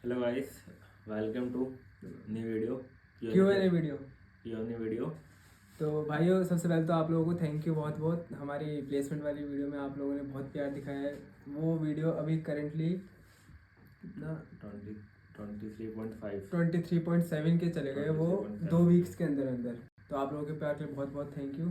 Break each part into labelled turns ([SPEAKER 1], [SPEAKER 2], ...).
[SPEAKER 1] Hello guys, welcome to new video
[SPEAKER 2] Q&A video.
[SPEAKER 1] New video.
[SPEAKER 2] तो भाइयों, सबसे पहले तो आप लोगों को थैंक यू बहुत बहुत। हमारी प्लेसमेंट वाली वीडियो में आप लोगों ने बहुत प्यार दिखाया है। वो वीडियो अभी करेंटली कितना
[SPEAKER 1] 23.5
[SPEAKER 2] 23.7 के चले गए वो
[SPEAKER 1] 23.7
[SPEAKER 2] 2 वीक्स के अंदर अंदर। तो आप लोगों के प्यार के लिए बहुत बहुत थैंक यू।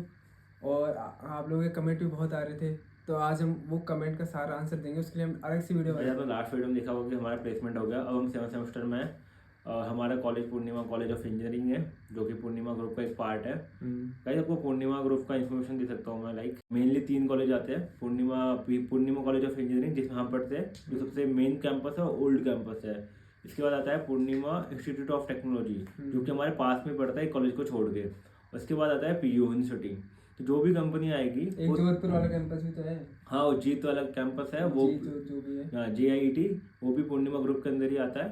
[SPEAKER 2] और आप लोगों के कमेंट भी बहुत आ रहे थे, तो आज हम वो कमेंट का सारा आंसर देंगे। उसके लिए हम अलग सी वीडियो
[SPEAKER 1] जैसे आपने
[SPEAKER 2] बनाएंगे।
[SPEAKER 1] लास्ट वीडियो में देखा होगा कि हमारा प्लेसमेंट हो गया। अब हम 7th सेमेस्टर में हैं। हमारा college Purnima college of engineering है, जो कि पूर्णिमा ग्रुप का एक पार्ट है। गाइस, आपको पूर्णिमा ग्रुप का इन्फॉर्मेशन दे सकता हूँ मैं। लाइक मेनली 3 कॉलेज आते हैं। पूर्णिमा कॉलेज ऑफ इंजीनियरिंग, जिसमें हम पढ़ते हैं, जो सबसे मेन कैंपस है, ओल्ड कैंपस है। इसके बाद आता है पूर्णिमा इंस्टीट्यूट ऑफ टेक्नोलॉजी, जो कि हमारे पास में पड़ता है कॉलेज को छोड़ के। उसके बाद आता है पीयू यूनिवर्सिटी। तो जो भी कंपनी आएगी
[SPEAKER 2] एक जोधपुर वाला कैंपस भी तो है।
[SPEAKER 1] हाँ, वो जीत वाला कैंपस है वो।
[SPEAKER 2] जो भी है।
[SPEAKER 1] हाँ, JIT, वो भी पूर्णिमा ग्रुप के अंदर ही आता है।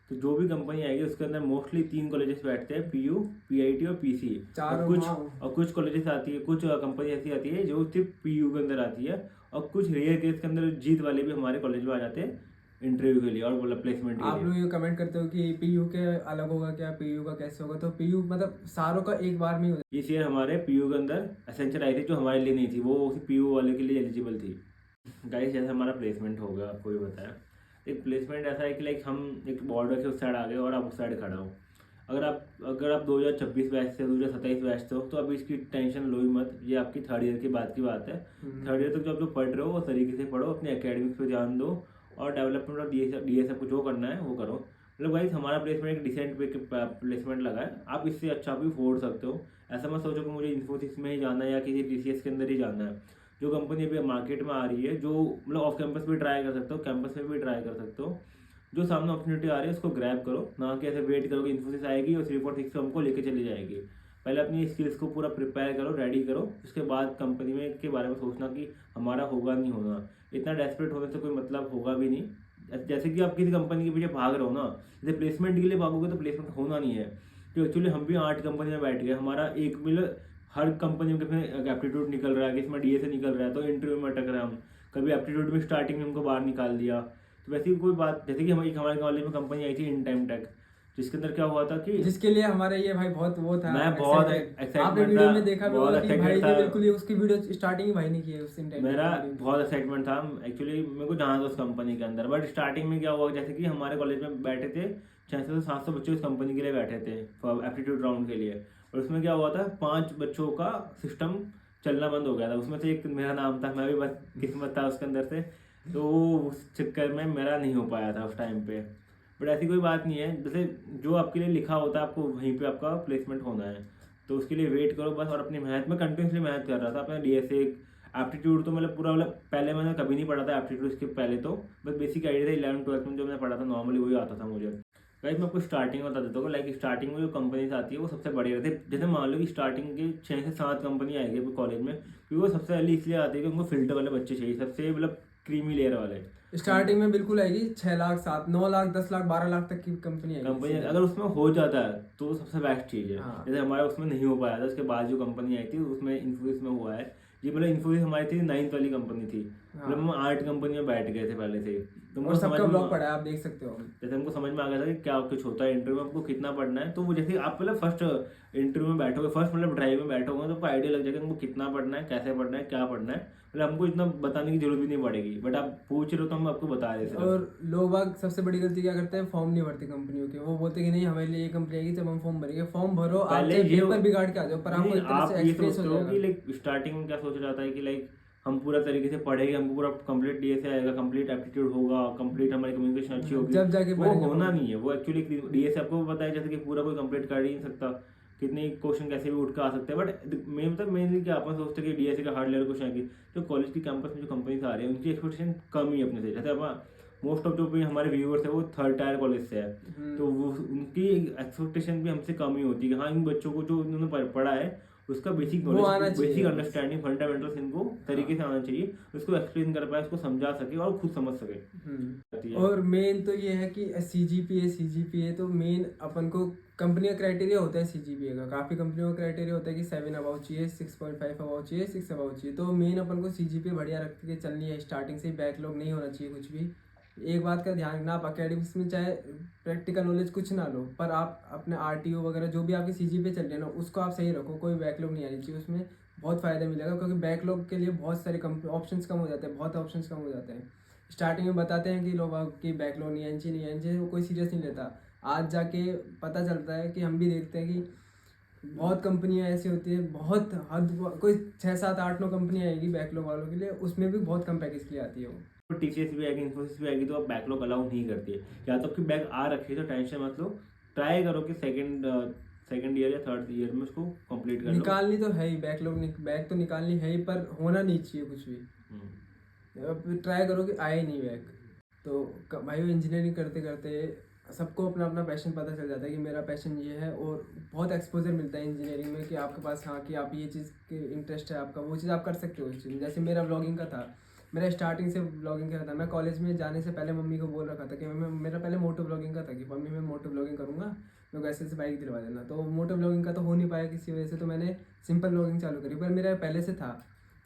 [SPEAKER 1] तो जो भी कंपनी आएगी उसके अंदर मोस्टली 3 कॉलेजेस बैठते हैं, PU, PIT और PC। और कुछ कॉलेजेस आती है, कुछ कंपनी ऐसी आती है जो सिर्फ PU के अंदर आती है। और कुछ रेयर केस के अंदर जीत वाले भी हमारे कॉलेज में आ जाते हैं इंटरव्यू के लिए और बोला प्लेसमेंट के
[SPEAKER 2] आप
[SPEAKER 1] लिए।
[SPEAKER 2] लोग ये कमेंट करते हो कि पीयू के अलग होगा क्या, पीयू का कैसे होगा। तो पीयू मतलब सारों का एक बार में ही होता
[SPEAKER 1] इस ईयर हमारे PU के अंदर एसेंशियल आई थी, जो हमारे लिए नहीं थी, वो सिर्फ PU वाले के लिए एलिजिबल थी। गाइस, जैसे हमारा प्लेसमेंट हो गया, आपको भी बताया। एक प्लेसमेंट ऐसा है कि लाइक हम एक बॉर्डर के उस साइड आ गए और आप उस साइड खड़ा हो। अगर आप 2026 बैच से 2027 बैच से हो तो अभी इसकी टेंशन लो ही मत। ये आपकी 3rd ईयर की बात की बात है। 3rd ईयर तक जो आप जो पढ़ रहे हो वो तरीके से पढ़ो, अपने एकेडमिक्स पे ध्यान दो और डेवलपमेंट और DSF को जो करना है वो करो। मतलब गाइस, हमारा प्लेसमेंट एक डिसेंट पे प्लेसमेंट लगा है। आप इससे अच्छा भी फोड़ सकते हो। ऐसा मत सोचो कि मुझे इन्फोसिस में ही जाना है या किसी TCS के अंदर ही जाना है। जो कंपनी अभी मार्केट में आ रही है, जो मतलब ऑफ कैंपस भी ट्राई कर सकते हो, कैंपस में भी ट्राई कर सकते हो। जो सामने अपॉर्चुनिटी आ रही है उसको ग्रैब करो, ना कि ऐसे वेट करो कि इन्फोसिस आएगी और 346 हमको लेके चली जाएगी। पहले अपनी स्किल्स को पूरा प्रिपेयर करो, रेडी करो। उसके बाद कंपनी में के बारे में सोचना कि हमारा होगा नहीं होगा। इतना डेस्परेट होने से कोई मतलब होगा भी नहीं। जैसे कि आप किसी कंपनी के पीछे भाग रहे हो ना, जैसे प्लेसमेंट के लिए भागोगे तो प्लेसमेंट होना नहीं है। तो एक्चुअली हम भी 8 कंपनी में बैठ गए। हमारा एक मतलब हर कंपनी में एप्टीट्यूड निकल रहा है, किसी में DSA निकल रहा है, तो इंटरव्यू में अटक रहे हैं हम। कभी एप्टीट्यूड में स्टार्टिंग में हमको बाहर निकाल दिया। तो वैसी कोई बात, जैसे कि हमारे कॉलेज में कंपनी आई थी इन टाइम टेक, जिसके अंदर क्या हुआ था कि
[SPEAKER 2] जिसके लिए हमारे ये भाई बहुत वो था,
[SPEAKER 1] मैं बहुत
[SPEAKER 2] एक्साइटेड। आपने
[SPEAKER 1] एक्साइटमेंट
[SPEAKER 2] वीडियो
[SPEAKER 1] था,
[SPEAKER 2] में देखा भी
[SPEAKER 1] बहुत
[SPEAKER 2] होगा कि भाई
[SPEAKER 1] एक्साइटेड
[SPEAKER 2] ने
[SPEAKER 1] था।
[SPEAKER 2] बिल्कुल ही उसकी वीडियो स्टार्टिंग ही भाई ने की है उस टाइम
[SPEAKER 1] मेरा बहुत एक्साइटमेंट था। एक्चुअली मेरे को जाना था उस कंपनी के अंदर। बट स्टार्टिंग में क्या हुआ, जैसे कि हमारे कॉलेज में बैठे थे 600 से 700 बच्चे उस कंपनी के लिए बैठे थे एप्टीट्यूड राउंड के लिए। और उसमें क्या हुआ था, 5 बच्चों का सिस्टम चलना बंद हो गया था। उसमें से एक मेरा नाम था, मैं भी बस किस्मत था उसके अंदर से। तो उस चक्कर में मेरा नहीं हो पाया था उस टाइम पे। बट ऐसी कोई बात नहीं है, जैसे जो आपके लिए लिखा होता है आपको वहीं पे आपका प्लेसमेंट होना है। तो उसके लिए वेट करो बस, और अपनी मेहनत में कंटिन्यूसली मेहनत कर रहा था। अपना DSA एप्टीट्यूड तो मतलब पूरा, मतलब पहले मैंने कभी नहीं पढ़ा था एप्टीट्यूड, इसके पहले तो बस बेसिक आइडिया था। 11th-12th में जो मैंने पढ़ा था नॉर्मली वही आता था मुझे। गाइस, मैं आपको स्टार्टिंग बता देता हूँ। लाइक स्टार्टिंग में जो कंपनीज आती है वो सबसे बड़ी रहती है। जैसे मान लो कि स्टार्टिंग के 6 से 7 कंपनी आएगी कॉलेज में, क्योंकि वो सबसे पहले इसलिए आती है कि उनको फिल्टर वाले बच्चे चाहिए, सबसे मतलब क्रीमी लेयर वाले।
[SPEAKER 2] स्टार्टिंग में बिल्कुल आएगी 6 लाख 7 9 लाख 10 लाख 12 लाख तक की कंपनी
[SPEAKER 1] कंपनी
[SPEAKER 2] आएगी।
[SPEAKER 1] अगर उसमें हो जाता है तो वो सबसे बेस्ट चीज़ है।
[SPEAKER 2] हाँ।
[SPEAKER 1] जैसे हमारा उसमें नहीं हो पाया था, उसके बाद जो कंपनी आई थी उसमें इन्फोसिस में हुआ है। ये मतलब इन्फोसिस हमारी थी 9th वाली कंपनी थी। मतलब हम 8 कंपनी में बैठ गए थे पहले से ही। तो
[SPEAKER 2] और
[SPEAKER 1] हमको समझ
[SPEAKER 2] सबका
[SPEAKER 1] में
[SPEAKER 2] ब्लॉग पड़ा है, आप देख सकते हो।
[SPEAKER 1] जैसे हमको समझ में आ गया था कि क्या कुछ होता है इंटरव्यू में, हमको कितना पढ़ना है। तो वो जैसे आप मतलब फर्स्ट इंटरव्यू में बैठोगे, फर्स्ट मतलब ड्राइव में बैठोगे, तो आपको आइडिया लग जाएगा हमको कितना पढ़ना है, कैसे पढ़ना है, क्या पढ़ना है। मतलब हमको इतना बताने की जरूरत भी नहीं पड़ेगी। बट आप पूछ रहे हो तो हम आपको बता रहे सिर्फ।
[SPEAKER 2] और लोग बाग सबसे बड़ी गलती क्या करते हैं, फॉर्म नहीं भरते कंपनियों के। वो बोलते हैं कि नहीं हमारे लिए ये कंपनी आएगी जब हम फॉर्म भरेंगे। फॉर्म भरो, आप
[SPEAKER 1] पहले
[SPEAKER 2] चाहे
[SPEAKER 1] ये
[SPEAKER 2] पेपर बिगाड़ के आ जाओ, पर आपको
[SPEAKER 1] नहीं,
[SPEAKER 2] एक तरह
[SPEAKER 1] आप
[SPEAKER 2] से
[SPEAKER 1] ये
[SPEAKER 2] एक्सपीरियंस हो
[SPEAKER 1] सोचते हो कि
[SPEAKER 2] जाएगा।
[SPEAKER 1] लाइक स्टार्टिंग में क्या सोचा जाता है कि लाइक हम पूरा तरीके से पढ़ेंगे, हमको पूरा कंप्लीट DSA आएगा, कंप्लीट एप्टीट्यूड होगा, कंप्लीट हमारी कम्युनिकेशन अच्छी होगी।
[SPEAKER 2] जब जाके
[SPEAKER 1] वो
[SPEAKER 2] भरेंगे
[SPEAKER 1] होना
[SPEAKER 2] फॉर्म।
[SPEAKER 1] नहीं है। वो एक्चुअली DSA आपको पता है जैसे कि पूरा कोई कंप्लीट कर ही नहीं सकता। कितने क्वेश्चन कैसे भी उठ कर आ सकते हैं। बट मेनली क्या अपन सोचते हैं कि DSA का हार्ड लेवल क्वेश्चन आएगी। जो कॉलेज की कैंपस में जो कंपनीज आ रही है उनकी एक्सपेक्टेशन कम ही अपने से। जैसे अपन मोस्ट ऑफ जो भी हमारे व्यूअर्स है वो 3rd टायर कॉलेज से है, तो वो उनकी एक्सपेक्टेशन भी हमसे कम ही होती है कि हाँ, इन बच्चों को जो उन्होंने पढ़ा है उसका बेसिक
[SPEAKER 2] वो आना
[SPEAKER 1] नॉलेज, बेसिक
[SPEAKER 2] चाहिए।
[SPEAKER 1] अंडरस्टैंडिंग, फंडामेंटल्स इनको तरीके से आना चाहिए। उसको एक्सप्लेन कर पाए, उसको समझा सके और खुद समझ सके।
[SPEAKER 2] और मेन तो ये है कि CGPA तो मेन अपन को कंपनी का क्राइटेरिया होता है CGPA का। काफ़ी कंपनियों का क्राइटेरिया होता है कि 7 अबाउ चाहिए, 6.5 अबाउ चाहिए, 6 अबाउ चाहिए। तो मेन अपन को CGPA बढ़िया रख के चलनी है। स्टार्टिंग से ही बैकलॉग नहीं होना चाहिए कुछ भी। एक बात का ध्यान रखना, आप अकेडमिक्स में चाहे प्रैक्टिकल नॉलेज कुछ ना लो, पर आप अपने आरटीओ वगैरह जो भी आपकी सीजीपीए चल रही है ना, उसको आप सही रखो, कोई बैकलॉग नहीं आनी चाहिए उसमें, बहुत फ़ायदा मिलेगा। क्योंकि बैकलॉग के लिए बहुत सारे ऑप्शंस कम हो जाते हैं, बहुत ऑप्शंस कम हो जाते हैं। स्टार्टिंग में बताते हैं कि लोग की बैकलॉग नहीं आनी चाहिए, नहीं आनी चाहिए, वो कोई सीरियस नहीं लेता। आज जाके पता चलता है कि हम भी देखते हैं कि बहुत कंपनियां ऐसी होती है, बहुत हद, कोई 6 7 8 9 कंपनियां आएगी बैकलॉग वालों के लिए, उसमें भी बहुत कम पैकेज के लिए आती है वो।
[SPEAKER 1] तो टीसीएस भी आएगी, इन्फोसिस भी आएगी, तो आप बैकलॉग अलाउ नहीं करती है। या तो आपकी बैक आ रखी है तो टेंशन मत लो, ट्राई करो कि सेकंड ईयर या थर्ड ईयर में उसको कंप्लीट कर लो।
[SPEAKER 2] निकालनी तो है ही बैकलॉग, बैक तो निकालनी है ही, पर होना नहीं चाहिए कुछ भी। अब ट्राई करो कि आए नहीं बैक। तो भाई इंजीनियरिंग करते करते सबको अपना अपना पैशन पता चल जाता है कि मेरा पैशन ये है, और बहुत एक्सपोजर मिलता है इंजीनियरिंग में कि आपके पास, हाँ, कि आप ये चीज़ के इंटरेस्ट है आपका, वो चीज़ आप कर सकते हो इस चीज़ में। जैसे मेरा व्लॉगिंग का था, मेरा स्टार्टिंग से व्लॉगिंग का था। मैं कॉलेज में जाने से पहले मम्मी को बोल रखा था कि मेरा पहले मोटो व्लॉगिंग का था कि मम्मी मैं मोटो व्लॉगिंग करूँगा, मेरे को ऐसे बाइक दिलवा देना। तो मोटो व्लॉगिंग का तो हो नहीं पाया किसी वजह से, तो मैंने सिंपल व्लॉगिंग चालू करी, पर मेरा पहले से था,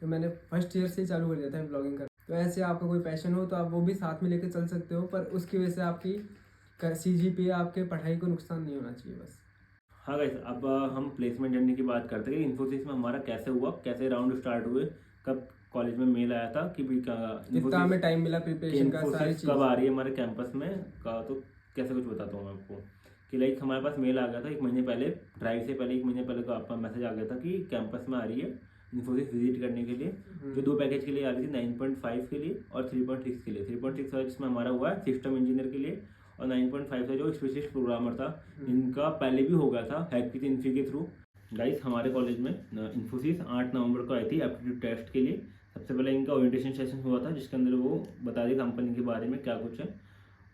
[SPEAKER 2] तो मैंने फर्स्ट ईयर से ही चालू कर दिया था व्लॉगिंग करना। तो ऐसे आपका कोई पैशन हो तो आप वो भी साथ में लेकर चल सकते हो, पर उसकी वजह से आपकी सीजीपीए आपके पढ़ाई को नुकसान नहीं होना चाहिए बस।
[SPEAKER 1] हाँ गाइस, अब हम प्लेसमेंट जर्नी की बात करते हैं कि इन्फोसिस में हमारा कैसे हुआ, कैसे राउंड स्टार्ट हुए, कब कॉलेज में मेल आया था कि भाई
[SPEAKER 2] कितना हमें टाइम मिला प्रिपरेशन का, सारी
[SPEAKER 1] इन्फोसिस
[SPEAKER 2] चीज़
[SPEAKER 1] कब आ रही है हमारे कैंपस में का। तो कैसे कुछ बताता हूँ मैं आपको कि लाइक हमारे पास मेल आ गया था 1 महीने पहले, ड्राइव से पहले 1 महीने पहले को आपका मैसेज आ गया था कि कैंपस में आ रही है इन्फोसिस विजिट करने के लिए। जो 2 पैकेज के लिए आ रही थी, 9.5 के लिए और 3.6 के लिए। 3.6 वाला जिसमें हमारा हुआ है सिस्टम इंजीनियर के लिए, और 9.5 से जो स्पेशलिस्ट प्रोग्रामर था, इनका पहले भी हो गया था हैक विद इन्फी के थ्रू। गाइस हमारे कॉलेज में इन्फोसिस 8 नवंबर को आई थी एप्टीट्यूड टेस्ट के लिए। सबसे पहले इनका ओरिएंटेशन सेशन हुआ था, जिसके अंदर वो बता दिया कंपनी के बारे में क्या कुछ है,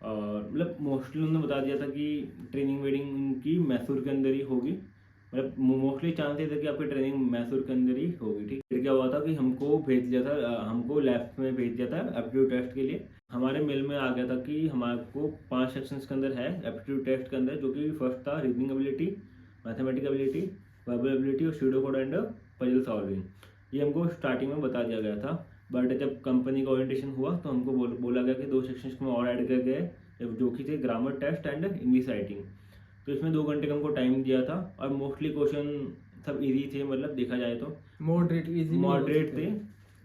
[SPEAKER 1] और मतलब मोस्टली उन्होंने बता दिया था कि ट्रेनिंग वेडिंग उनकी मैसूर के अंदर ही होगी। मतलब मोस्टली चांसेस है कि आपकी ट्रेनिंग मैसूर के अंदर ही होगी। ठीक, फिर क्या हुआ था कि हमको भेज दिया था, हमको लैब में भेज दिया था एप्टीट्यूड टेस्ट के लिए। हमारे मेल में आ गया था कि हमारे को 5 सेक्शंस के अंदर है एप्टीट्यूड टेस्ट के अंदर, जो कि फर्स्ट था reasoning ability, mathematical ability, verbal ability और pseudo code and puzzle solving. ये हमको स्टार्टिंग में बता दिया गया था। बट जब कंपनी का ओरिएंटेशन हुआ तो हमको बोला गया कि 2 सेक्शंस में और ऐड कर गए, जो कि थे grammar test and English writing. तो इसमें 2 घंटे का हमको टाइम दिया था, और मोस्टली क्वेश्चन सब इजी थे, मतलब देखा जाए तो मॉडरेट थे।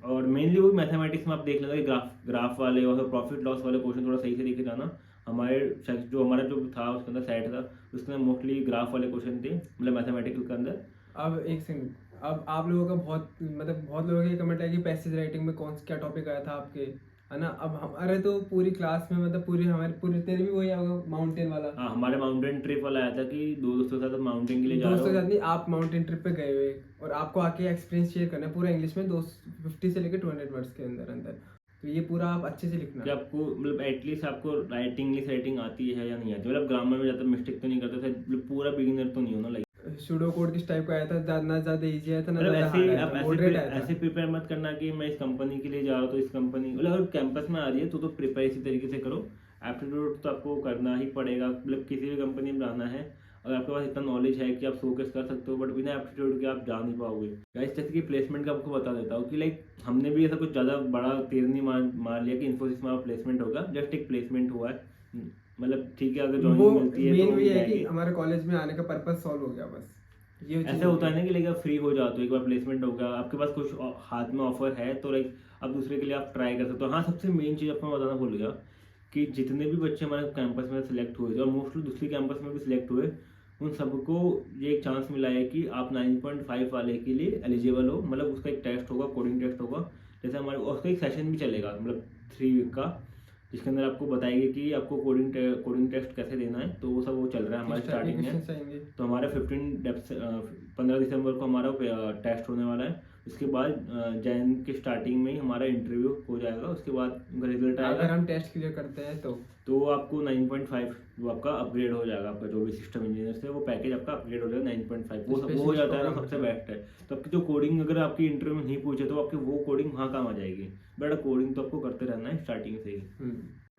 [SPEAKER 1] और मेनली वो मैथमेटिक्स में आप देख लेना कि ग्राफ वाले और प्रॉफिट लॉस वाले क्वेश्चन थोड़ा सही से देखे जाना। हमारे हमारा जो था उसके अंदर सेट था, उसके अंदर मोस्टली ग्राफ वाले क्वेश्चन थे, मतलब मैथमेटिक्स के अंदर।
[SPEAKER 2] अब एक सेकंड, अब आप लोगों का बहुत लोगों के कमेंट है कि पैसेज राइटिंग में क्या टॉपिक आया था आपके, है ना। अब हमारे तो पूरी क्लास में, मतलब पूरी तेरे भी वही होगा माउंटेन वाला।
[SPEAKER 1] हाँ, हमारे माउंटेन ट्रिप वाला आया था कि दोस्तों के साथ माउंटेन के लिए जा रहे
[SPEAKER 2] दोस्तों के
[SPEAKER 1] हो।
[SPEAKER 2] साथ नहीं, आप माउंटेन ट्रिप पे गए हुए और आपको आके एक्सपीरियंस शेयर करना है पूरा इंग्लिश में, 250 से लेकर 200 वर्ड्स के अंदर अंदर। तो ये पूरा आप अच्छे से लिखना
[SPEAKER 1] कि आपको मतलब एटलीस्ट आपको राइटिंग इंग्लिश राइटिंग आती है या नहीं आती, मतलब ग्रामर में ज़्यादा मिस्टेक तो नहीं करते थे, मतलब पूरा बिगिनर तो नहीं होना। लाइक
[SPEAKER 2] सूडो कोड किस टाइप का आया था, ना ज़्यादा इजी आया था ना
[SPEAKER 1] मतलब
[SPEAKER 2] ज़्यादा
[SPEAKER 1] ऐसे
[SPEAKER 2] हार्ड आया
[SPEAKER 1] आप
[SPEAKER 2] था, मॉडरेट आया था।
[SPEAKER 1] ऐसे प्रिपेयर मत करना कि मैं इस कंपनी के लिए जा रहा हूँ तो इस कंपनी, मतलब अगर कैंपस में आ रही है तो प्रिपेयर इसी तरीके से करो। एप्टीट्यूड तो आपको करना ही पड़ेगा, मतलब किसी भी कंपनी में जाना है अगर आपके पास इतना नॉलेज है कि आप फोकस कर सकते हो, बट बिना एप्टीट्यूड के आप जा नहीं पाओगे। गाइस जैसे कि प्लेसमेंट का आपको बता देता हूँ कि लाइक हमने भी ऐसा कुछ ज़्यादा बड़ा तीर नहीं मार लिया कि इन्फोसिस में प्लेसमेंट होगा। जस्ट एक प्लेसमेंट हुआ है, मतलब ठीक है, अगर
[SPEAKER 2] वो
[SPEAKER 1] जॉइनिंग मिलती है
[SPEAKER 2] मेन
[SPEAKER 1] तो
[SPEAKER 2] वही है कि
[SPEAKER 1] जाएगी।
[SPEAKER 2] हमारे कॉलेज में आने का पर्पस सॉल्व हो गया बस, ये चीज़
[SPEAKER 1] ऐसा होता है ना कि लाइक आप फ्री हो जाते हो, एक बार प्लेसमेंट होगा, आपके पास कुछ हाथ में ऑफर है तो लाइक अब दूसरे के लिए आप ट्राई कर सकते हो। हाँ, सबसे मेन चीज़ आपको मैं बताना भूल गया कि जितने भी बच्चे हमारे कैंपस में सिलेक्ट हुए थे और मोस्टली दूसरी कैंपस में भी सिलेक्ट हुए, उन सबको ये एक चांस मिला है कि आप 9.5 वाले के लिए एलिजिबल हो। मतलब उसका एक टेस्ट होगा, कोडिंग टेस्ट होगा, जैसे हमारे उसका एक सेशन भी चलेगा, मतलब 3 वीक का, जिसके अंदर आपको बताएंगे कि आपको कोडिंग टेस्ट कैसे देना है। तो वो सब वो चल रहा है हमारे स्टार्टिंग में। तो हमारे 15 दिसंबर को हमारा टेस्ट होने वाला है। उसके बाद जैन की स्टार्टिंग में ही हमारा इंटरव्यू हो जाएगा। उसके बाद उनका रिजल्ट आएगा,
[SPEAKER 2] अगर हम टेस्ट क्लियर करते हैं
[SPEAKER 1] तो आपको 9.5 वो आपका अपग्रेड हो जाएगा। आपका जो भी सिस्टम इंजीनियर से वो पैकेज आपका अपग्रेड हो जाएगा 9.5, वो हो जाता है ना, सबसे बेस्ट है। तो आपकी जो कोडिंग अगर आपकी इंटरव्यू में नहीं पूछे तो आपकी वो कोडिंग वहाँ काम आ जाएगी, बट कोडिंग तो आपको करते रहना है स्टार्टिंग से ही।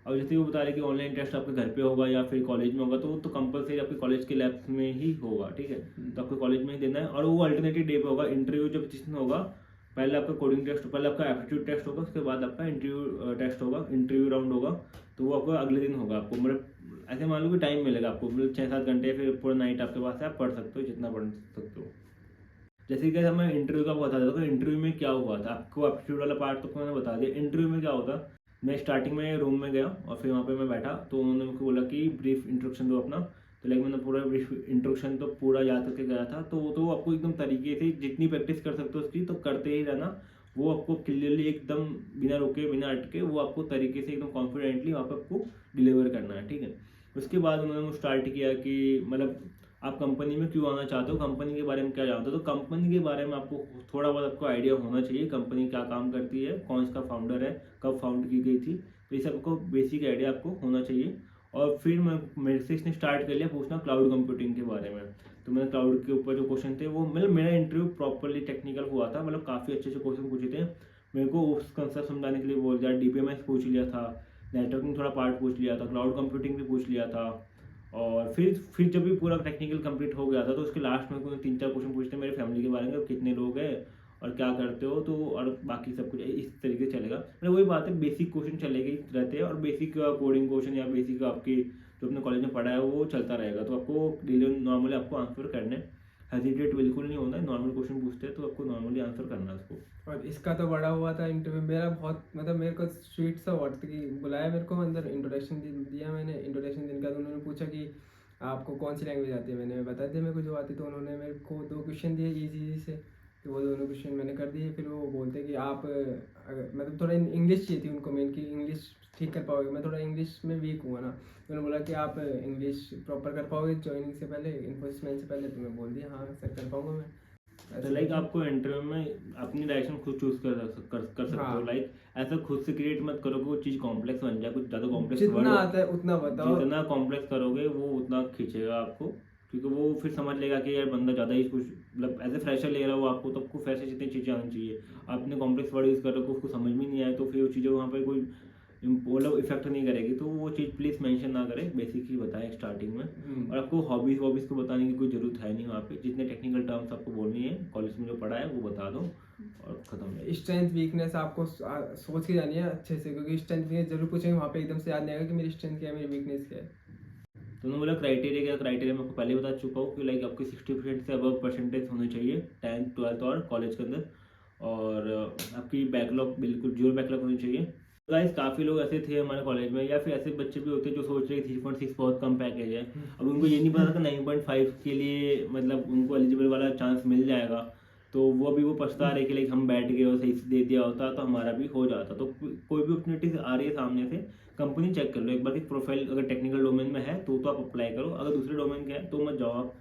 [SPEAKER 1] और जैसे वो बता रहे कि ऑनलाइन टेस्ट आपके घर पे होगा या फिर कॉलेज में होगा, तो कंपलसरी आपके कॉलेज के लैब्स में ही होगा, ठीक है। तो आपको कॉलेज में ही देना है, और वो अल्टरनेटिव डे पे होगा। इंटरव्यू जब जिस दिन होगा पहले आपका कोडिंग टेस्ट, पहले आपका एप्टीट्यूड टेस्ट होगा, उसके बाद आपका इंटरव्यू टेस्ट होगा, इंटरव्यू राउंड होगा, तो वो आपको अगले दिन होगा। आपको मतलब ऐसे मान लो कि टाइम मिलेगा आपको, मतलब 6-7 घंटे, फिर पूरा नाइट आपके पास है, आप पढ़ सकते हो जितना पढ़ सकते हो। जैसे कि मैं इंटरव्यू का बता देता हूँ, इंटरव्यू में क्या हुआ था आपको, एप्टीट्यूड वाला पार्ट तो मैंने बता दिया। इंटरव्यू में क्या होता, मैं स्टार्टिंग में रूम में गया और फिर वहाँ पे मैं बैठा, तो उन्होंने मुझको बोला कि ब्रीफ इंट्रोडक्शन दो अपना। तो लाइक मैंने पूरा ब्रीफ इंट्रोडक्शन तो पूरा याद करके गया था। तो वो तो आपको एकदम तरीके से जितनी प्रैक्टिस कर सकते हो उसकी तो करते ही रहना। वो आपको क्लियरली एकदम बिना रुके बिना अटके वो आपको तरीके से एकदम कॉन्फिडेंटली वहाँ पर आपको डिलीवर करना है, ठीक है। उसके बाद उन्होंने स्टार्ट किया कि मतलब आप कंपनी में क्यों आना चाहते हो, कंपनी के बारे में क्या जानते हो। तो कंपनी के बारे में आपको थोड़ा बहुत आपको आइडिया होना चाहिए, कंपनी क्या काम करती है, कौन सा फाउंडर है, कब फाउंड की गई थी, तो ये सबको बेसिक आइडिया आपको होना चाहिए। और फिर मेरे से इसने स्टार्ट कर लिया पूछना क्लाउड कंप्यूटिंग के बारे में। तो मैंने क्लाउड के ऊपर जो क्वेश्चन थे वो मतलब मेरा इंटरव्यू प्रॉपरली टेक्निकल हुआ था, मतलब काफ़ी अच्छे अच्छे क्वेश्चन पूछे थे। मेरे को उस कंसेप्ट समझाने के लिए बोल दिया, DBMS पूछ लिया था, नेटवर्किंग थोड़ा पार्ट पूछ लिया था, क्लाउड कंप्यूटिंग भी पूछ लिया था। और फिर जब भी पूरा टेक्निकल कंप्लीट हो गया था तो उसके लास्ट में कोई 3-4 क्वेश्चन पूछते मेरे फैमिली के बारे में, कितने लोग हैं और क्या करते हो, तो और बाकी सब कुछ इस तरीके से चलेगा। मतलब वही बात है, बेसिक क्वेश्चन चलेगी रहते हैं और बेसिक कोडिंग क्वेश्चन या बेसिक आपकी जो अपने कॉलेज में पढ़ा है वो चलता रहेगा। तो आपको डेली नॉर्मली आपको आंसर करने, हेजिटेट बिल्कुल नहीं होना है। नॉर्मल क्वेश्चन पूछते हैं तो आपको नॉर्मली आंसर करना है उसको।
[SPEAKER 2] और इसका तो बड़ा हुआ था इंटरव्यू मेरा बहुत, मतलब मेरे को स्वीट सा हुआ था कि बुलाया मेरे को अंदर, इंट्रोडक्शन दिया मैंने। इंट्रोडक्शन देने का तो उन्होंने पूछा कि आपको कौन सी लैंग्वेज आती है, मैंने बता दिया मेरे को जो आती। तो उन्होंने मेरे को 2 क्वेश्चन दिए इजी से, तो वो दोनों क्वेश्चन मैंने कर दिए। फिर वो बोलते कि आप अगर मतलब थोड़ा इंग्लिश चाहिए थी उनको मेन, की इंग्लिश ठीक कर पाओगे, मैं थोड़ा इंग्लिश में वीक हुआ ना। तो उन्होंने बोला कि आप इंग्लिश प्रॉपर कर पाओगे ज्वाइनिंग से पहले, इन्फोसिस में से पहले। तो मैं बोल दिया हाँ सर कर पाऊंगा मैं।
[SPEAKER 1] तो लाइक आपको इंटरव्यू में अपनी डायरेक्शन खुद चूज कर सकते हो। लाइक ऐसा खुद से क्रिएट मत करो कि वो चीज़ कॉम्प्लेक्स बन जाए, कुछ ज़्यादा कॉम्प्लेक्स
[SPEAKER 2] जितना आता है उतना बताओ।
[SPEAKER 1] जितना कॉम्प्लेक्स करोगे वो उतना खींचेगा आपको, क्योंकि वो फिर समझ लेगा कि यार बंदा ज़्यादा ही कुछ मतलब एज ए फ्रेशर ले रहा हो आपको, तो आपको फ्रेशर जितनी चीज़ें आनी चाहिए। आपने कॉम्प्लेक्स वर्ड यूज़ कर रहे हो उसको समझ में नहीं आए तो फिर वो चीज़ें वहाँ पर कोई मतलब इफेक्ट नहीं करेगी। तो वो चीज़ प्लीज़ मेंशन ना करें, बेसिक ही बताएं स्टार्टिंग में। और आपको हॉबीज़ को बताने की कोई ज़रूरत है नहीं वहाँ पे। जितने टेक्निकल टर्म्स आपको बोलनी है कॉलेज में जो पढ़ा है वो बता दो और ख़त्म।
[SPEAKER 2] स्ट्रेंथ वीकनेस आपको सोच के जानी है अच्छे से, क्योंकि स्ट्रेंथ वीकनेस जरूर पूछेंगे वहाँ पे, एकदम से याद नहीं आएगा कि मेरी स्ट्रेंथ क्या है, मेरी वीकनेस क्या है।
[SPEAKER 1] तो उन्होंने बोला क्राइटेरिया क्या, क्राइटेरिया मैं आपको पहले बता चुका हूँ कि लाइक आपकी 60% से अबव परसेंटेज होने चाहिए 10th 12th और कॉलेज के अंदर। और आपकी बैकलॉग बिल्कुल 0 बैकलॉग होनी चाहिए। गाइस काफ़ी लोग ऐसे थे हमारे कॉलेज में, या फिर ऐसे बच्चे भी होते हैं जो सोच रहे 3.6 बहुत कम पैकेज है। अब उनको ये नहीं पता था 9.5 के लिए मतलब उनको एलिजिबल वाला चांस मिल जाएगा। तो वो भी वो पछता रहे कि लाइक हम बैठ गए और सही से दे दिया होता तो हमारा भी हो जाता। तो कोई भी अपॉर्चुनिटी आ रही है सामने से, कंपनी चेक कर लो एक बार कि प्रोफाइल अगर टेक्निकल डोमेन में है तो आप अप्लाई करो, अगर दूसरे डोमेन के है तो मत जाओ आप।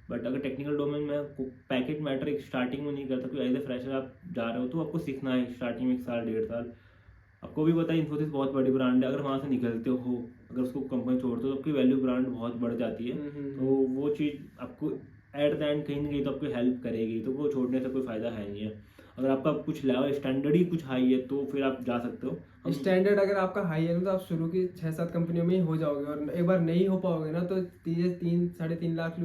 [SPEAKER 1] बट अगर टेक्निकल डोमेन में पैकेज मैटर एक स्टार्टिंग में नहीं करता, क्योंकि एज ए फ्रेशर आप जा रहे हो तो आपको सीखना है स्टार्टिंग में 1 साल 1.5 साल। आपको भी पता है इन्फोसिस बहुत बड़ी ब्रांड है, अगर वहाँ से निकलते हो, अगर उसको कंपनी छोड़ते हो तो आपकी वैल्यू ब्रांड बहुत बढ़ जाती है। तो वो चीज़ आपको एट द एंड कहीं ना कहीं तो आपको हेल्प करेगी, तो वो छोड़ने से कोई फ़ायदा है नहीं है। अगर आपका कुछ लेवल स्टैंडर्ड ही कुछ हाई है तो फिर आप जा सकते हो।
[SPEAKER 2] स्टैंडर्ड अगर आपका हाई है ना तो आप शुरू की 6-7 कंपनियों में ही हो जाओगे, और एक बार नहीं हो पाओगे ना तो 3-3.5 लाख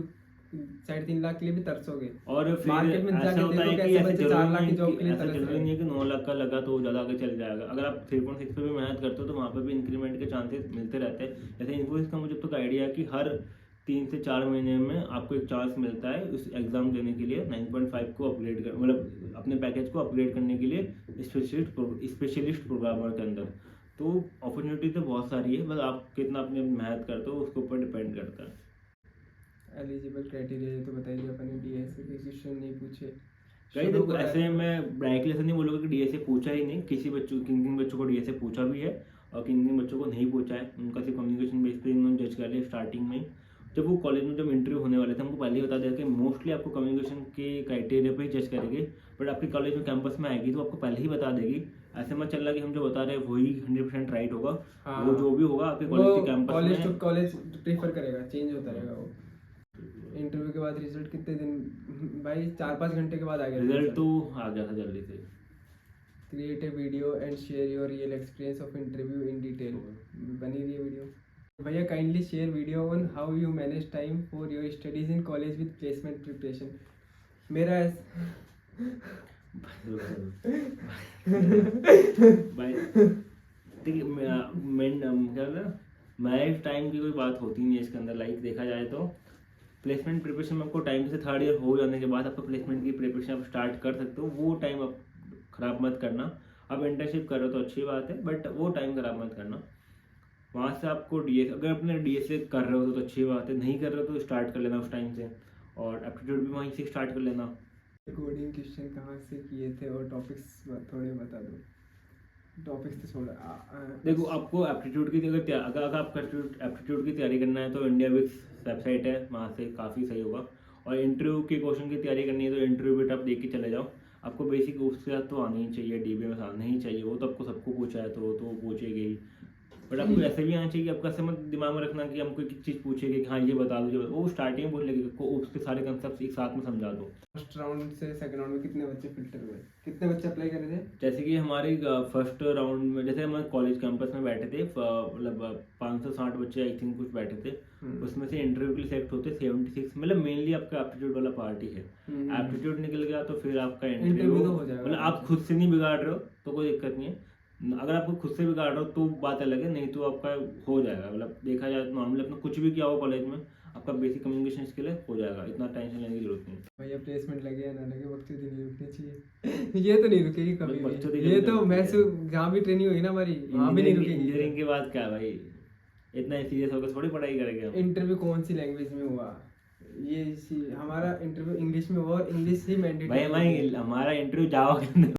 [SPEAKER 2] 3.5 लाख के लिए भी तरसोगे।
[SPEAKER 1] और फिर
[SPEAKER 2] मार्केट में
[SPEAKER 1] ऐसा
[SPEAKER 2] जाके
[SPEAKER 1] होता है
[SPEAKER 2] देखो
[SPEAKER 1] कि
[SPEAKER 2] कैसे
[SPEAKER 1] ऐसा
[SPEAKER 2] बच्चे 4 लाख की जॉब के लिए तरस
[SPEAKER 1] जरूरी
[SPEAKER 2] रहे
[SPEAKER 1] नहीं है
[SPEAKER 2] हैं।
[SPEAKER 1] कि 9 लाख का लगा तो ज़्यादा आगे चल जाएगा। अगर आप 3.6 पे भी मेहनत करते हो तो वहाँ पे भी इंक्रीमेंट के चांसेस मिलते रहते हैं। जैसे इन्फोसिस का मुझे तो आइडिया है कि हर 3 से 4 महीने में आपको एक चांस मिलता है उस एग्ज़ाम देने के लिए 9.5 को अपग्रेड कर, मतलब अपने पैकेज को अपग्रेड करने के लिए स्पेशलिस्ट प्रोग्रामर के अंदर। तो अपॉर्चुनिटी तो बहुत सारी है, बस आप कितना अपने मेहनत करते हो उसके ऊपर डिपेंड करता है।
[SPEAKER 2] एलिजिबल क्राइटेरिया तो बताइए अपने, डीएसए के क्वेश्चन नहीं पूछे
[SPEAKER 1] कहीं देखो ऐसे मैं ब्राइटली ऐसे नहीं बोलूँगा कि डीएसए पूछा ही नहीं, किसी बच्चों किन बच्चों को डीएसए पूछा भी है और किन बच्चों को नहीं पूछा है। उनका सिर्फ कम्युनिकेशन बेस पे इन्होंने जज कर लिया स्टार्टिंग में। जब वो कॉलेज में जब इंटरव्यू होने वाले थे हमको पहले ही बता दिया कि मोस्टली आपको कम्युनिकेशन के क्राइटेरिया पे ही जज करेंगे, बट आपके कॉलेज में कैंपस में आएगी तो आपको पहले ही बता देगी। ऐसे मत चल रहा कि हम जो बता रहे हैं वही 100% राइट होगा। वो जो भी होगा आपके कॉलेज के कैंपस में
[SPEAKER 2] कॉलेज टू कॉलेज प्रीफर करेगा, चेंज होता रहेगा वो। इंटरव्यू के बाद रिजल्ट कितने दिन भाई, 4-5 घंटे के बाद आ गया
[SPEAKER 1] रिजल्ट तो आ गया था जल्दी से।
[SPEAKER 2] Create a video and share your real experience of interview in detail. बनी रही है वीडियो। भैया kindly share video on how you manage time for your studies in college with placement preparation. मेरा
[SPEAKER 1] भाई देखिए क्या बोला, मैरिज टाइम की कोई बात होती नहीं है इसके अंदर। लाइक देखा जाए तो प्लेसमेंट प्रिपरेशन में आपको टाइम से थर्ड ईयर हो जाने के बाद आपको प्लेसमेंट की प्रिपरेशन आप स्टार्ट कर सकते हो। वो टाइम आप ख़राब मत करना। आप इंटर्नशिप कर रहे हो तो अच्छी बात है, बट वो टाइम ख़राब मत करना। वहाँ से आपको अगर अपने DSA कर रहे हो तो अच्छी बात है, नहीं कर रहे हो तो स्टार्ट कर लेना उस टाइम से, और एप्टीट्यूड भी वहीं से स्टार्ट कर लेना।
[SPEAKER 2] कोडिंग क्वेश्चन कहाँ से किए थे और टॉपिक्स थोड़े बता दो। टॉपिक्स तो छोड़ा
[SPEAKER 1] देखो, आपको एप्टीट्यूड की अगर आपको एप्टीट्यूड की तैयारी करना है तो इंडिया विक्स वेबसाइट है, वहाँ से काफ़ी सही होगा। और इंटरव्यू के क्वेश्चन की तैयारी करनी है तो इंटरव्यू बेट आप देख के चले जाओ। आपको बेसिक उसके साथ तो आना ही चाहिए, DBA में आना ही चाहिए। वो तो आपको सबको पूछा है तो वो तो पूछेगी ही, बट आपको ऐसे भी आना चाहिए कि आपका समझ दिमाग में रखना कि हमको एक चीज़ पूछेगी कि हाँ ये बता दो, वो स्टार्टिंग में बोल लेगी, उसके सारे कंसेप्ट एक साथ में समझा दो।
[SPEAKER 2] फर्स्ट राउंड से सेकंड राउंड में कितने बच्चे फिल्टर हुए, कितने बच्चे अप्लाई करे थे?
[SPEAKER 1] जैसे कि हमारे फर्स्ट राउंड में, जैसे हमारे कॉलेज कैंपस में बैठे थे मतलब 560 बच्चे आई थिंक कुछ बैठे थे। उसमें से इंटरव्यू के लिए सेलेक्ट होते 76। मतलब मेनली आपका एप्टीट्यूड वाला पार्ट ही है। एप्टीट्यूड निकल गया तो फिर आपका इंटरव्यू
[SPEAKER 2] तो हो जाएगा।
[SPEAKER 1] मतलब आप खुद से नहीं बिगाड़ रहे हो तो कोई दिक्कत नहीं है। अगर आपको खुद से बिगाड़ रहे हो तो बात अलग है, नहीं तो आपका हो जाएगा। मतलब देखा जाए तो नॉर्मली अपना कुछ भी किया हो कॉलेज में, आपका बेसिक कम्युनिकेशन स्किल है, हो जाएगा। इतना टेंशन लेने की जरूरत नहीं है।
[SPEAKER 2] भैया प्लेसमेंट लगे या ना लगे, वक्त नहीं रुकनी चाहिए। ये तो नहीं रुकेगी कभी
[SPEAKER 1] बकचोदी
[SPEAKER 2] भी। ये
[SPEAKER 1] कभी
[SPEAKER 2] तो
[SPEAKER 1] नहीं
[SPEAKER 2] मैं
[SPEAKER 1] रुकती
[SPEAKER 2] जहाँ भी ट्रेनिंग हुई ना हमारी वहाँ भी नहीं रुकेगी।
[SPEAKER 1] इंजीनियरिंग के बाद क्या भाई, इतना सीरियस होकर थोड़ी पढ़ाई करेंगे हम।
[SPEAKER 2] इंटरव्यू कौन सी लैंग्वेज में हुआ? ये हमारा इंटरव्यू इंग्लिश में हुआ और इंग्लिश ही मैंडेटरी
[SPEAKER 1] भाई हमारा इंटरव्यू जावा के अंदर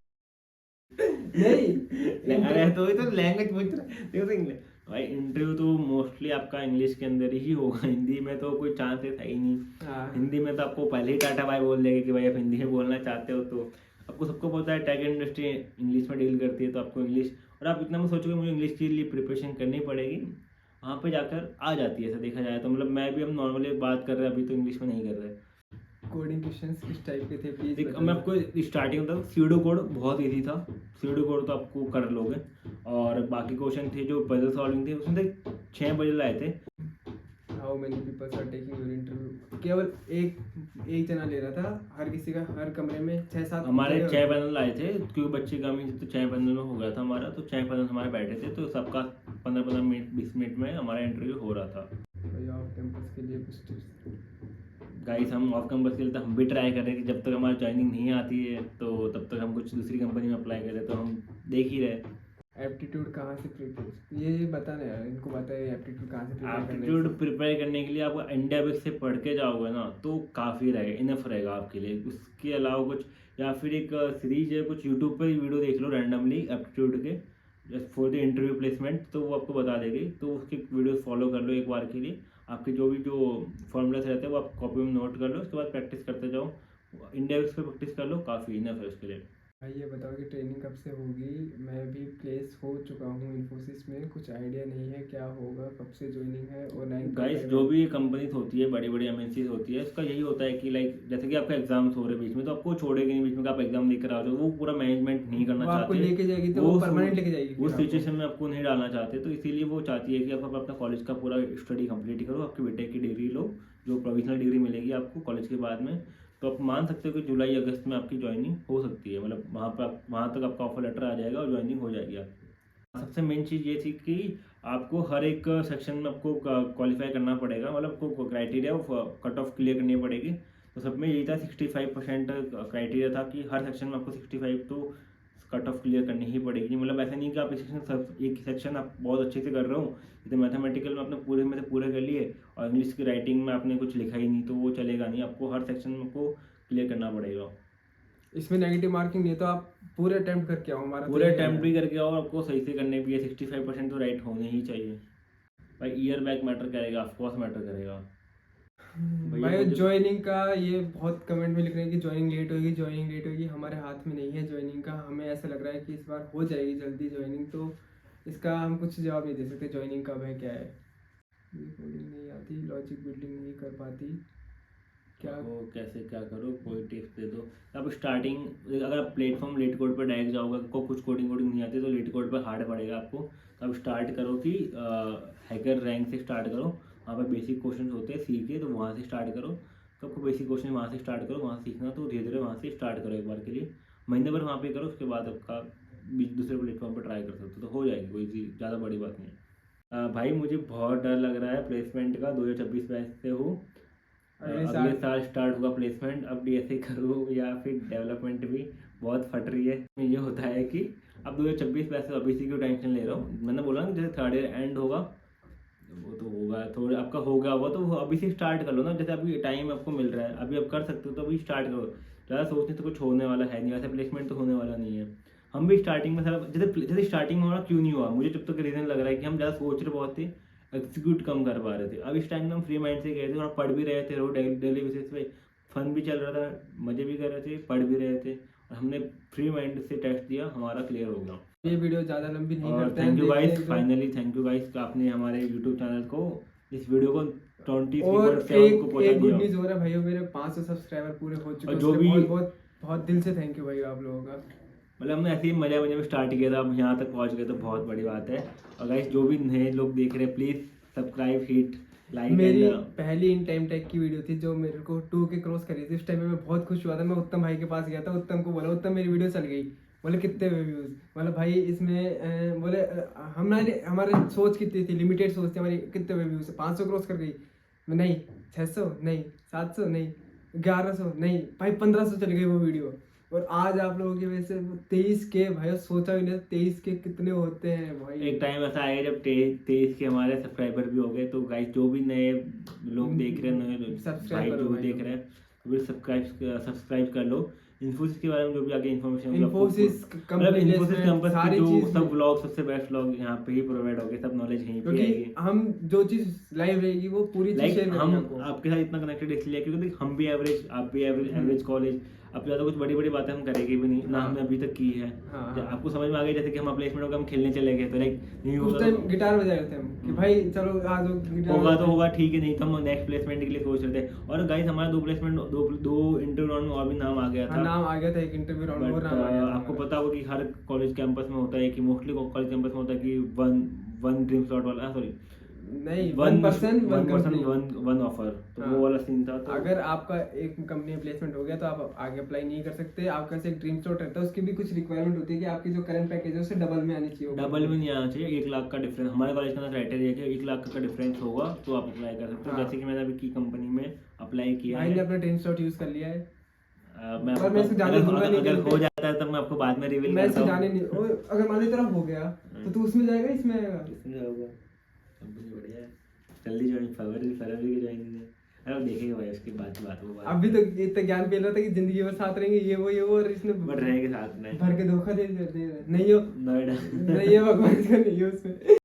[SPEAKER 2] नहीं।
[SPEAKER 1] अरे तो ये तो लैंग्वेज पूछ रहा है, देखो तो इंग्लिश भाई। इंटरव्यू तो मोस्टली आपका इंग्लिश के अंदर ही होगा, हिंदी में तो कोई चांसेस है ही नहीं। हिंदी में तो आपको पहले ही टाटा भाई बोल देंगे कि भाई आप हिंदी में बोलना चाहते हो तो। आपको सबको पता है टेक इंडस्ट्री इंग्लिश में डील करती है, तो आपको इंग्लिश, और आप इतना मत सोचोगे मुझे इंग्लिश के लिए प्रिपरेशन करनी पड़ेगी, वहाँ पे जाकर आ जाती है। ऐसा देखा जाए तो मतलब मैं भी, हम नॉर्मली बात कर रहे हैं अभी तो इंग्लिश में नहीं कर रहे।
[SPEAKER 2] कोडिंग क्वेश्चंस किस टाइप के थे प्लीज?
[SPEAKER 1] देख मैं आपको स्टार्टिंग बताऊँ, सीडो कोड बहुत इजी था। सीडो कोड तो आपको कर लोगे, और बाकी क्वेश्चन थे जो पजल सॉल्विंग थे, उसमें 6 पजल आए थे।
[SPEAKER 2] How many peoples are taking your interview? केवल एक जना ले रहा था, हर किसी का हर कमरे में 6-7
[SPEAKER 1] हमारे 6 पैनल आए थे, क्योंकि बच्चे कम ही थे तो 6 पैनल में हो गया था हमारा। तो 6 पैनल हमारे बैठे थे, तो सबका 15-15 मिनट 20 मिनट में हमारा इंटरव्यू हो रहा था।
[SPEAKER 2] ऑफ कैंपस के लिए कुछ टिप्स?
[SPEAKER 1] गाइस, हम ऑफ कैंपस के लिए तो हम भी ट्राई कर रहे हैं कि जब तक हमारी ज्वाइनिंग नहीं आती है तो तब तक हम कुछ दूसरी कंपनी में अप्लाई करें, तो हम देख ही रहे।
[SPEAKER 2] एप्टीट्यूड कहाँ से प्रिपेयर, ये बताना यार, इनको बताए एप्टीट्यूड कहाँ से प्रिपेयर करना है?
[SPEAKER 1] एप्टीट्यूड प्रिपेयर करने के लिए आपको इंडिया बेस से पढ़ के जाओगे ना तो काफ़ी रहेगा, इनफ रहेगा आपके लिए। उसके अलावा कुछ, या फिर एक सीरीज है कुछ, यूट्यूब पर वीडियो देख लो रैंडमली एप्टीट्यूड के, just for the interview placement, तो वो आपको बता देगी। तो उसके वीडियोस फॉलो कर लो एक बार के लिए। आपके जो फॉर्मूलास रहते हैं वो आप कॉपी में नोट कर लो, उसके बाद प्रैक्टिस करते जाओ। इंडिया बेस पे प्रैक्टिस कर लो, काफ़ी इनफ है उसके लिए।
[SPEAKER 2] भाई ये बताओ कि ट्रेनिंग कब से होगी? मैं भी प्लेस हो चुका हूँ इन्फोसिस में, कुछ आइडिया नहीं है क्या होगा, कब से ज्वाइनिंग है। और
[SPEAKER 1] गाइस, जो भी कंपनीज होती है, बड़ी बड़ी MNCs होती है, इसका यही होता है कि लाइक जैसे कि आपका एग्जाम्स हो रहे बीच में, तो आपको छोड़ेगी नहीं बीच में कि आप एग्जाम देकर आ जाओ। वो पूरा मैनेजमेंट नहीं करना चाहते,
[SPEAKER 2] आपको लेके जाएगी तो वो परमानेंट लेके जाएगी,
[SPEAKER 1] वो सिचुएशन में आपको नहीं डालना चाहते। तो इसीलिए वो चाहती है कि आप अपना कॉलेज का पूरा स्टडी कंप्लीट करो, आपकी बीटेक की डिग्री लो, जो प्रोविजनल डिग्री मिलेगी आपको कॉलेज के बाद में। तो आप मान सकते हो कि जुलाई अगस्त में आपकी ज्वाइनिंग हो सकती है। मतलब वहाँ तक आपका ऑफर लेटर आ जाएगा और ज्वाइनिंग हो जाएगी आपकी। सबसे मेन चीज़ ये थी कि आपको हर एक सेक्शन में आपको क्वालिफाई करना पड़ेगा, मतलब आपको क्राइटेरिया कट ऑफ क्लियर करनी पड़ेगी। तो सब में यही था, 65% क्राइटेरिया था कि हर सेक्शन में आपको 65 तो कट ऑफ क्लियर करनी ही पड़ेगी। मतलब ऐसा नहीं कि आप एक सेक्शन आप बहुत अच्छे से कर रहे हो, तो मैथमेटिकल में आपने पूरे में से पूरे कर लिए और इंग्लिश की राइटिंग में आपने कुछ लिखा ही नहीं, तो वो चलेगा नहीं। आपको हर सेक्शन में को क्लियर करना पड़ेगा।
[SPEAKER 2] इसमें नेगेटिव मार्किंग नहीं है, तो आप पूरे अटेम्प्ट करके आओ। हमारा
[SPEAKER 1] पूरे अटेम्प्ट भी करके आओ, आपको सही से करने भी है। 65% तो राइट होने ही चाहिए भाई। ईयर बैक मैटर करेगा, ऑफकोर्स मैटर करेगा
[SPEAKER 2] भाई। ज्वाइनिंग का ये बहुत कमेंट में लिख रहे हैं कि ज्वाइनिंग लेट होगी, ज्वाइनिंग लेट होगी। हमारे हाथ में नहीं है ज्वाइनिंग का, हमें ऐसा लग रहा है कि इस बार हो जाएगी जल्दी ज्वाइनिंग, तो इसका हम कुछ जवाब नहीं दे सकते ज्वाइनिंग कब है क्या है। कोडिंग नहीं आती, लॉजिक बिल्डिंग नहीं कर पाती, क्या
[SPEAKER 1] वो कैसे क्या करो, कोई टिप्स दे दो। अब स्टार्टिंग, अगर आप प्लेटफॉर्म लेट कोड पर डायरेक्ट जाओगे, आपको कुछ कोडिंग नहीं आती तो लेट कोड पर हार्ड पड़ेगा आपको। तो अब स्टार्ट करो कि हैकर रैंक से स्टार्ट करो, वहाँ पर बेसिक क्वेश्चन होते हैं सी के, तो वहाँ से स्टार्ट करो। तो आपको बेसिक क्वेश्चन वहाँ से स्टार्ट करो, वहाँ सीखना, तो धीरे धीरे वहाँ से स्टार्ट करो एक बार के लिए। महीने भर वहाँ पे करो, उसके बाद आपका दूसरे प्लेटफॉर्म पर ट्राई कर सकते हो, तो हो जाएगी, कोई ज़्यादा बड़ी बात नहीं है। भाई मुझे बहुत डर लग रहा है प्लेसमेंट का, 2026 बैच से हूँ, अगले साल स्टार्ट होगा प्लेसमेंट, अब DSA करूँ या फिर डेवलपमेंट भी बहुत फट रही है। ये होता है कि अब 2026 बैच से अभी से क्यों टेंशन ले रहा हूँ, मैंने बोला ना जैसे थर्ड ईयर एंड होगा वो तो होगा, थोड़े आपका हो गया वो तो अभी से स्टार्ट कर लो ना, जैसे अभी टाइम आपको मिल रहा है, अभी आप कर सकते हो तो अभी स्टार्ट करो, ज़्यादा सोचने से कुछ होने वाला है नहीं, वैसे प्लेसमेंट तो होने वाला नहीं है। हम भी स्टार्टिंग में सारा जैसे स्टार्टिंग में हो रहा क्यों नहीं हुआ, मुझे जब तक रीज़न लग रहा है कि हम ज़्यादा सोच रहे बहुत थे, एग्जीक्यूट कम कर पा रहे थे। अब इस टाइम में हम फ्री माइंड से गए थे और पढ़ भी रहे थे, रोज डेली बेसिस पे फन भी चल रहा था, मज़े भी कर रहे थे, पढ़ भी रहे थे, और हमने फ्री माइंड से टेस्ट दिया, हमारा क्लियर हो गया।
[SPEAKER 2] ये वीडियो ज़्यादा लंबी नहीं
[SPEAKER 1] और
[SPEAKER 2] करते
[SPEAKER 1] thank you guys, finally thank you guys, आपने हमारे यूट्यूब चैनल को, इस वीडियो को 23.7 को पहुंचा
[SPEAKER 2] एक गुड
[SPEAKER 1] दिया।
[SPEAKER 2] न्यूज़ हो रहा है भाइयों, मेरे 500 सब्सक्राइबर पूरे हो चुके हैं,
[SPEAKER 1] जो भी
[SPEAKER 2] बहुत बहुत बहुत दिल से थैंक यू भाई आप लोगों का।
[SPEAKER 1] मतलब हमने ऐसे ही मजे में स्टार्ट किया था, अब यहाँ तक पहुँच गए तो बहुत बड़ी बात है। और गाइस जो भी नए लोग देख रहे हैं प्लीज़ सब्सक्राइब, हिट लाइक।
[SPEAKER 2] मेरी पहली इन टाइम टेक की वीडियो थी जो मेरे को 2K क्रॉस करी थी, उस टाइम में मैं बहुत खुश हुआ था। मैं उत्तम भाई के पास गया था, उत्तम को बोला उत्तम मेरी वीडियो चल गई, बोले कितने व्यूज़, मतलब भाई इसमें बोले हमारे सोच कितनी थी, लिमिटेड सोच थी हमारी, कितने व्यूज़ 500 क्रॉस कर गई, नहीं 600 नहीं 700 नहीं 1100 नहीं भाई 1500 चल गई वो वीडियो। और आज आप लोगों की वजह से 23K भाई, सोचा भी नहीं 23K कितने होते हैं भाई।
[SPEAKER 1] एक टाइम ऐसा आएगा जब 23 के हमारे सब्सक्राइबर भी हो गए, तो गाइस जो भी नए लोग देख रहे हैं, नए भाई जो भी देख रहे हैं, तो भी सब्सक्राइब कर लो। इन्फोसिस के बारे में जो भी आगे इन्फॉर्मेशन,
[SPEAKER 2] इन्फोसिस
[SPEAKER 1] कैंपस
[SPEAKER 2] सारी
[SPEAKER 1] जो
[SPEAKER 2] चीज
[SPEAKER 1] सब व्लॉग, सबसे बेस्ट व्लॉग यहाँ पे ही प्रोवाइड होंगे, सब नॉलेज यहीं पे आएगी।
[SPEAKER 2] क्योंकि हम जो चीज लाइव रहेगी वो पूरी चीज शेयर
[SPEAKER 1] हम
[SPEAKER 2] करेंगे
[SPEAKER 1] आपके साथ इतना कनेक्टेड इसलिए क्योंकि हम भी एवरेज, आप भी एवरेज कॉलेज, अब ज़्यादा कुछ बड़ी बड़ी बातें हम करेंगे भी नहीं ना, हमने अभी तक की है। आपको समझ में आ गया, जैसे कि हम प्लेसमेंट होगा, हम खेलने चले गए तो लाइक नहीं
[SPEAKER 2] उस टाइम गिटार बजा रहे थे हम कि भाई चलो आज
[SPEAKER 1] होगा तो होगा, ठीक है, नहीं तो हम नेक्स्ट प्लेसमेंट के लिए सोच रहे थे। और गाइस हमारा 2 प्लेसमेंट, दो इंटरव्यू राउंड में और भी नाम आ गया था,
[SPEAKER 2] नाम आ गया था, एक इंटरव्यू राउंड और नाम आ गया था।
[SPEAKER 1] आपको पता होगा कि हर कॉलेज कैंपस में होता है कि मोस्टली कॉलेज कैंपस में होता है कि वन ड्रीम स्लॉट वाला, सॉरी
[SPEAKER 2] नहीं 1%
[SPEAKER 1] 1 ऑफर, तो वो वाला सीन था। तो
[SPEAKER 2] अगर आपका एक कंपनी में प्लेसमेंट हो गया तो आप आगे अप्लाई नहीं कर सकते, आपका एक ड्रीम स्लॉट रहता है, उसकी भी कुछ रिक्वायरमेंट होती है कि आपकी जो करंट पैकेज है उससे डबल में आनी चाहिए।
[SPEAKER 1] डबल में नहीं आना चाहिए, 1 लाख का डिफरेंस हमारे कॉलेज का क्राइटेरिया है, 1 लाख का डिफरेंस होगा तो आप अप्लाई कर सकते हो। जैसे कि मैंने अभी की कंपनी में अप्लाई किया है,
[SPEAKER 2] भाई ने अपना ड्रीम स्लॉट यूज कर लिया है।
[SPEAKER 1] मैं अगर हो जाता है तब मैं आपको बाद में रिवील करता हूं।
[SPEAKER 2] जाने नहीं, अगर मान ली तरफ हो गया तो तू उसमें जाएगा, इसमें आएगा,
[SPEAKER 1] इसमें होगा। कंपनी बढ़िया है, जल्दी ज्वाइन, फरवरी की ज्वाइनिंग है। अरे देखेंगे भाई उसकी बात वो बात।
[SPEAKER 2] अभी तो इतना ज्ञान फैल रहा था कि जिंदगी भर साथ रहेंगे, ये वो और इसने
[SPEAKER 1] बट रहेंगे साथ में,
[SPEAKER 2] भर के धोखा दे नहीं हो
[SPEAKER 1] नोएडा
[SPEAKER 2] नहीं है, भगवान का नहीं है उसमें।